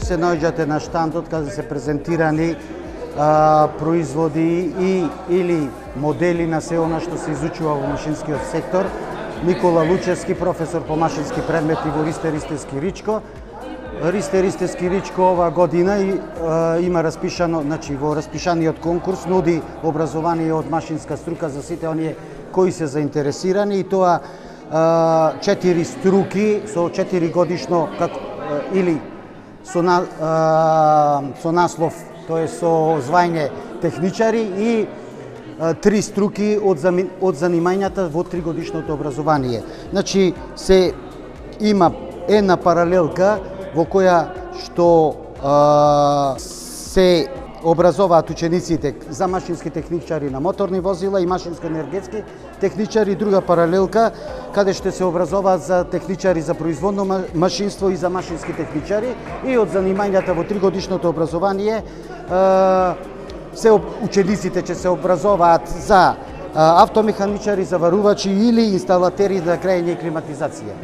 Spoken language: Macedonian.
се наоѓате на штандот каде се презентирани производи или модели на се она што се изучува во машинскиот сектор. Никола Лучевски, професор по машински предмети во Ристе Ристевски Ричко. Ристе Ристевски Ричко оваа година има распишано, значи во распишаниот конкурс нуди образование од машинска струка за сите оние кои се заинтересирани, и тоа 4 струки со 4 годишно или со наслов, тоа со звање техничари, и 3 струки од занимањата во 3 годишното образование. Значи се има една паралелка во која што се образуваат учениците за машински техничари на моторни возила и машинско-енергетски техничари, друга паралелка каде што се образуваат за техничари за производно машинство и за машински техничари, и од занимањата во 3 годишното образование се учениците ќе се образуваат за автомеханичари, заварувачи или инсталатери за грејење и климатизација.